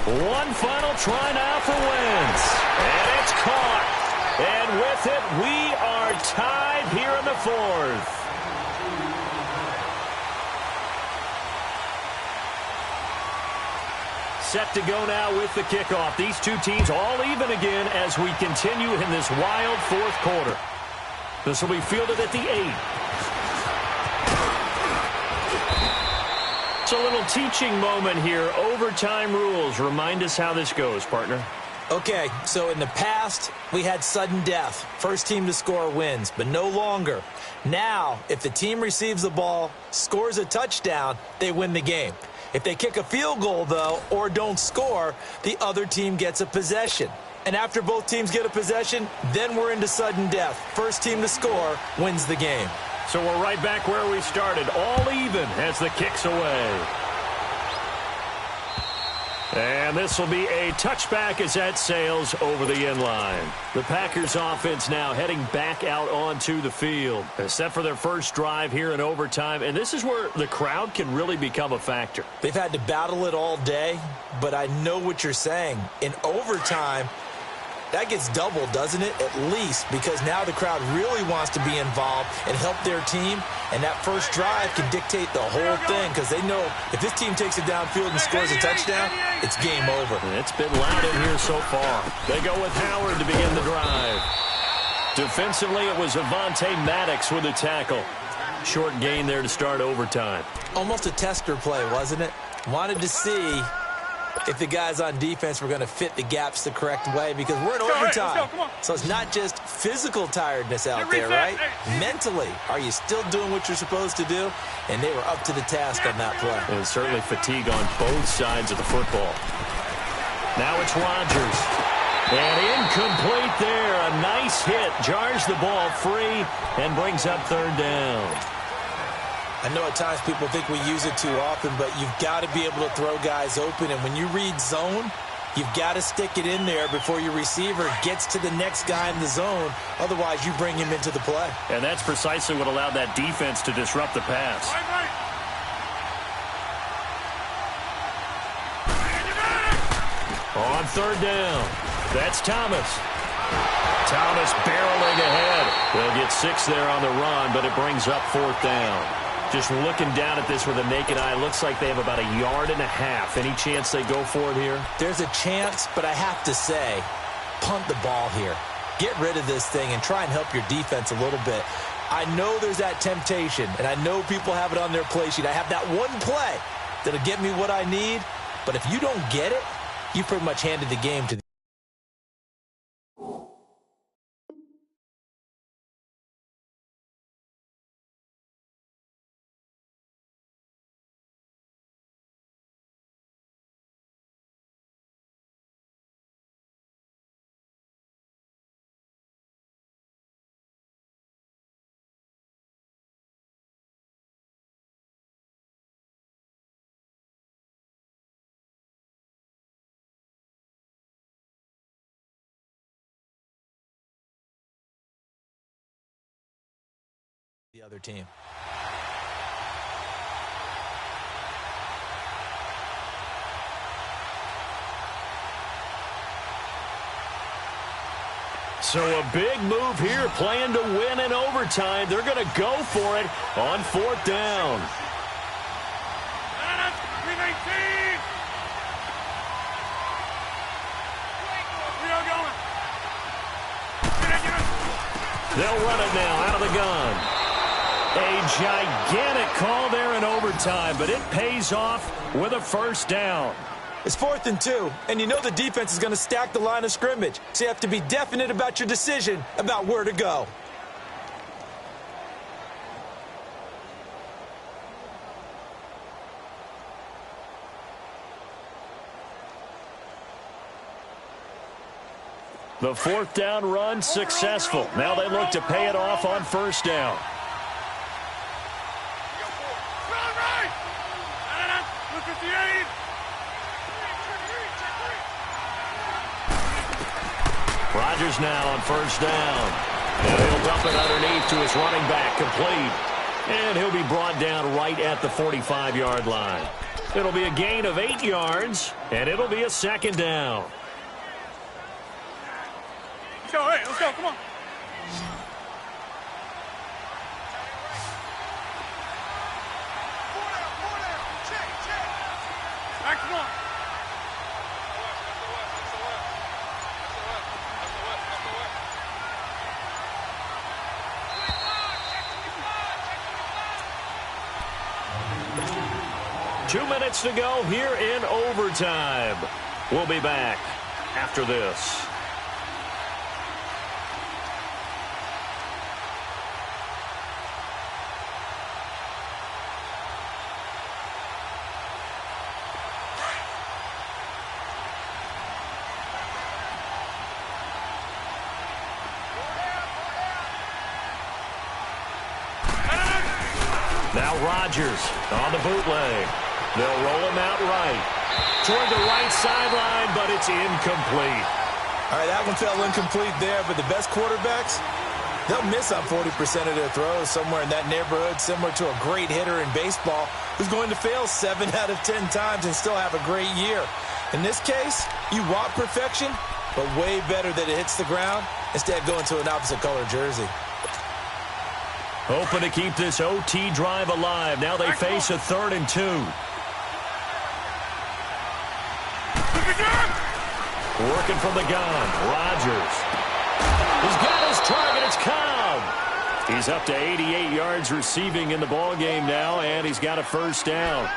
One final try now for Wentz. And it's caught. And with it, we are tied here in the 4th. Set to go now with the kickoff. These two teams all even again as we continue in this wild 4th quarter. This will be fielded at the 8. It's a little teaching moment here. Overtime rules. Remind us how this goes, partner. Okay, so in the past, we had sudden death. First team to score wins, but no longer. Now, if the team receives the ball, scores a touchdown, they win the game. If they kick a field goal, though, or don't score, the other team gets a possession. And after both teams get a possession, then we're into sudden death. First team to score wins the game. So we're right back where we started, all even as the kick's away. And this will be a touchback as that sails over the end line. The Packers offense now heading back out onto the field, set for their first drive here in overtime. And this is where the crowd can really become a factor. They've had to battle it all day, but I know what you're saying. In overtime, that gets doubled, doesn't it? At least, because now the crowd really wants to be involved and help their team. And that first drive can dictate the whole thing because they know if this team takes it downfield and scores a touchdown, it's game over. It's been loud in here so far. They go with Howard to begin the drive. Defensively, it was Avonte Maddox with a tackle. Short gain there to start overtime. Almost a tester play, wasn't it? Wanted to see if the guys on defense were going to fit the gaps the correct way because we're in overtime. So it's not just physical tiredness out there, right? Mentally, are you still doing what you're supposed to do? And they were up to the task on that play. And certainly fatigue on both sides of the football. Now it's Rodgers. And incomplete there. A nice hit. Jars the ball free and brings up third down. I know at times people think we use it too often, but you've got to be able to throw guys open. And when you read zone, you've got to stick it in there before your receiver gets to the next guy in the zone. Otherwise, you bring him into the play. And that's precisely what allowed that defense to disrupt the pass. On third down, that's Thomas. Thomas barreling ahead. They'll get 6 there on the run, but it brings up fourth down. Just looking down at this with a naked eye, looks like they have about 1.5 yards. Any chance they go for it here? There's a chance, but I have to say, punt the ball here. Get rid of this thing and try and help your defense a little bit. I know there's that temptation, and I know people have it on their play sheet. I have that one play that'll get me what I need, but if you don't get it, you pretty much handed the game to the other team. So a big move here, playing to win in overtime. They're going to go for it on fourth down. They'll run it now out of the gun. A gigantic call there in overtime, but it pays off with a first down. It's 4th and 2, and you know the defense is going to stack the line of scrimmage, so you have to be definite about your decision about where to go. The fourth down run successful. Now they look to pay it off on first down. Rodgers now on first down. And he'll dump it underneath to his running back, complete. And he'll be brought down right at the 45-yard line. It'll be a gain of 8 yards, and it'll be a second down. Let's go, hey, let's go, come on. Back, come on. 2 minutes to go here in overtime. We'll be back after this. Now Rodgers on the bootleg. They'll roll him out right. Toward the right sideline, but it's incomplete. All right, that one fell incomplete there, but the best quarterbacks, they'll miss on 40% of their throws, somewhere in that neighborhood, similar to a great hitter in baseball who's going to fail 7 out of 10 times and still have a great year. In this case, you want perfection, but way better that it hits the ground instead of going to an opposite color jersey. Hoping to keep this OT drive alive. Now they face a 3rd and 2. Working from the gun. Rodgers. He's got his target. It's Cobb. He's up to 88 yards receiving in the ballgame now, and he's got a first down.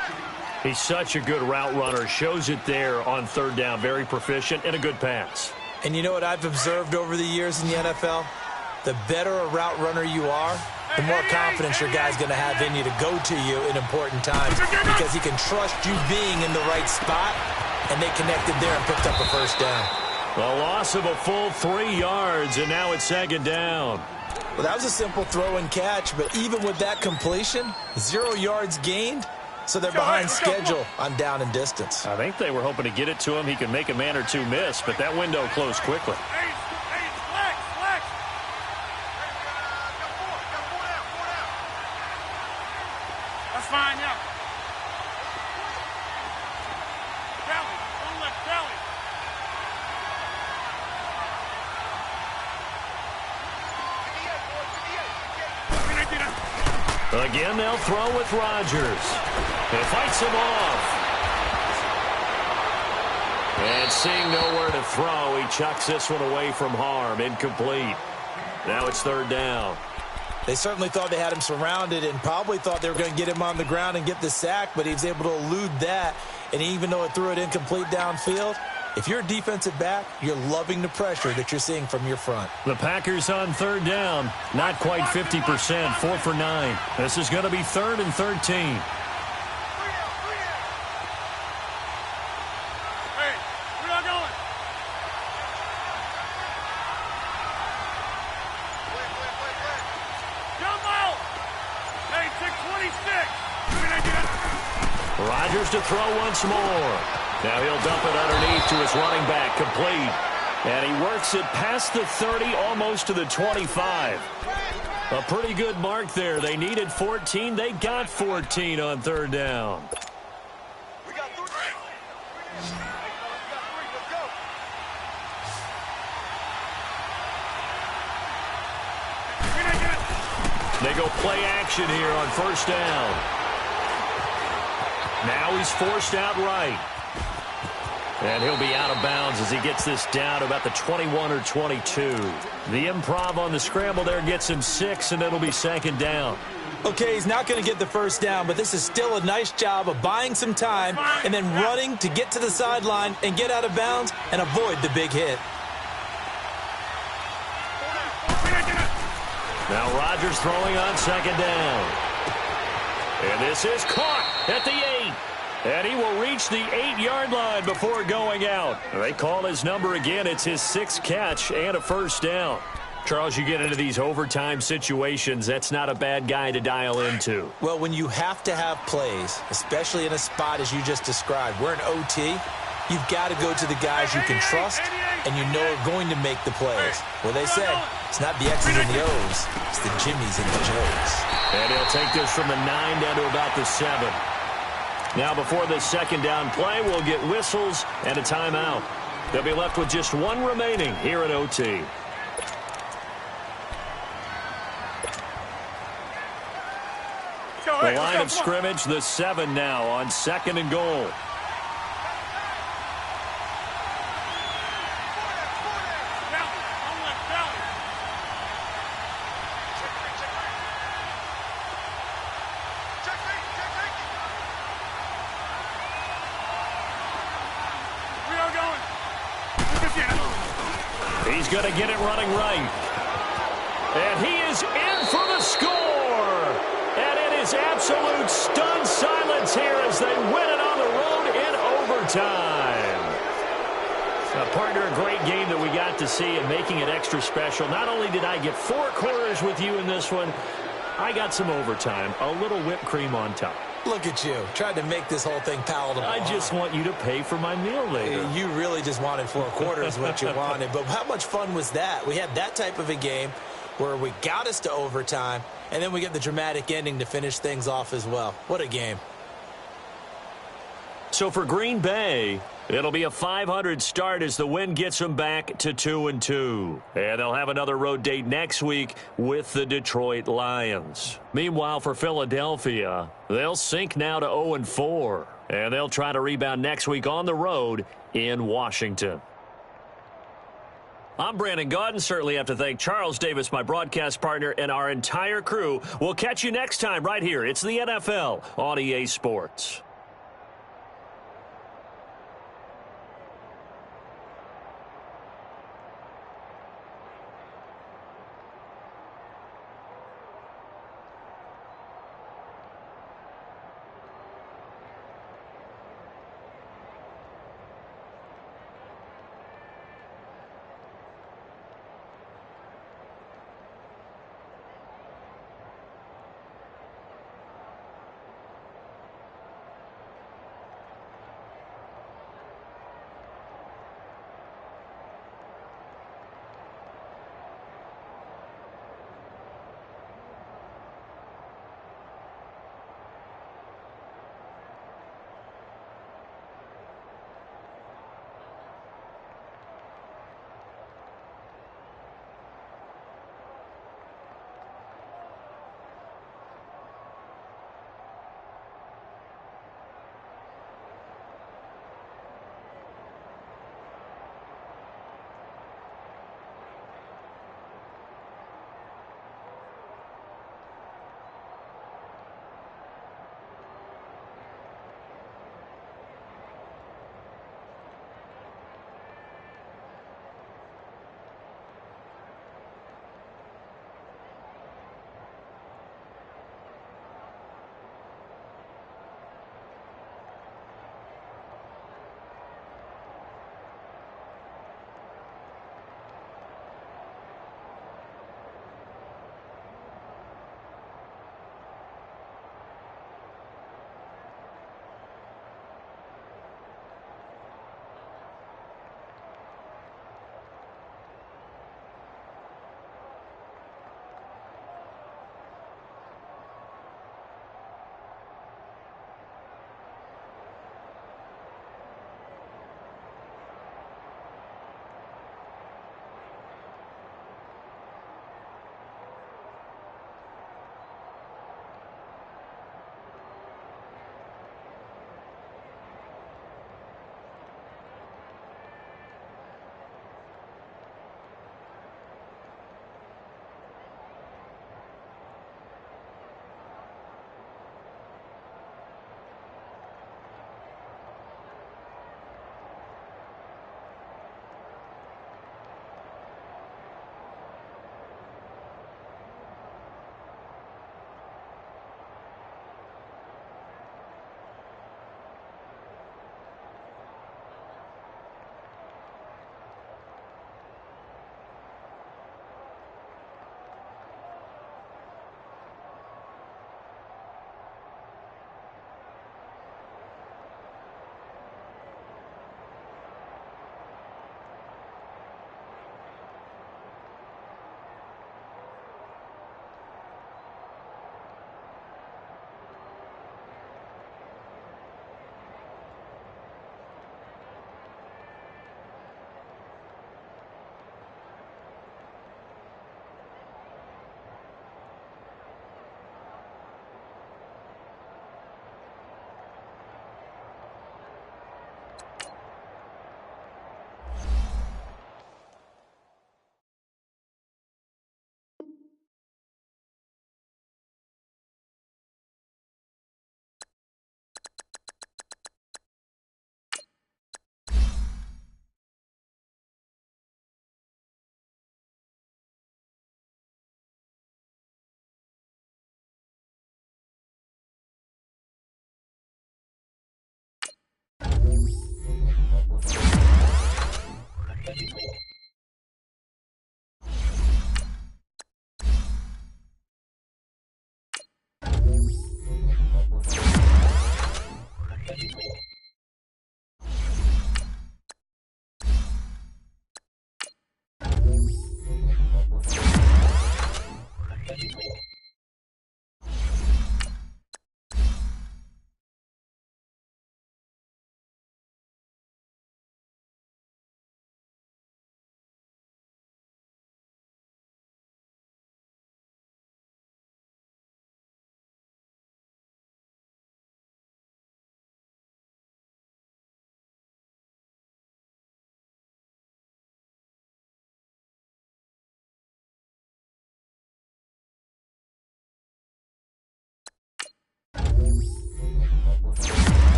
He's such a good route runner. Shows it there on 3rd down. Very proficient and a good pass. And you know what I've observed over the years in the NFL? The better a route runner you are, the more confidence your guy's going to have in you to go to you in important times because he can trust you being in the right spot, and they connected there and picked up a first down. A loss of a full 3 yards, and now it's 2nd down. Well, that was a simple throw and catch, but even with that completion, 0 yards gained, so they're behind schedule on down and distance. I think they were hoping to get it to him. He could make a man or two miss, but that window closed quickly. That's fine now. Kelly, don't let Kelly. Again, they'll throw with Rodgers. He fights him off. And seeing nowhere to throw, he chucks this one away from harm. Incomplete. Now it's 3rd down. They certainly thought they had him surrounded and probably thought they were going to get him on the ground and get the sack, but he was able to elude that. And even though it threw it incomplete downfield, if you're a defensive back, you're loving the pressure that you're seeing from your front. The Packers on 3rd down. Not quite 50%, 4 for 9. This is going to be 3rd and 13. Rodgers to throw once more. Now he'll dump it underneath to his running back, complete. And he works it past the 30, almost to the 25. A pretty good mark there. They needed 14. They got 14 on 3rd down. They go play action here on 1st down. Now he's forced out right. And he'll be out of bounds as he gets this down to about the 21 or 22. The improv on the scramble there gets him 6, and it'll be 2nd down. Okay, he's not going to get the first down, but this is still a nice job of buying some time and then running to get to the sideline and get out of bounds and avoid the big hit. Now Rodgers throwing on 2nd down. And this is caught at the 8. And he will reach the 8-yard line before going out. They call his number again. It's his 6th catch and a first down. Charles, you get into these overtime situations, that's not a bad guy to dial into. Well, when you have to have plays, especially in a spot as you just described, we're in OT, you've got to go to the guys you can trust and you know are going to make the plays. Well, they said it's not the X's and the O's, it's the Jimmys and the Joes. And he'll take this from the 9 down to about the 7. Now before this 2nd down play, we'll get whistles and a timeout. They'll be left with just 1 remaining here at OT. The line of scrimmage, the 7 now on 2nd and goal. He's going to get it running right. And he is in for the score. And it is absolute stunned silence here as they win it on the road in overtime. Partner, a great game that we got to see and making it extra special. Not only did I get 4 quarters with you in this one, I got some overtime, a little whipped cream on top. Look at you, tried to make this whole thing palatable. I just want you to pay for my meal later. You really just wanted 4 quarters what you wanted. But how much fun was that? We had that type of a game where we got us to overtime, and then we get the dramatic ending to finish things off as well. What a game. So for Green Bay, it'll be a 500 start as the win gets them back to 2-2. And they'll have another road date next week with the Detroit Lions. Meanwhile, for Philadelphia, they'll sink now to 0-4. And they'll try to rebound next week on the road in Washington. I'm Brandon Gaudin. Certainly have to thank Charles Davis, my broadcast partner, and our entire crew. We'll catch you next time right here. It's the NFL on EA Sports.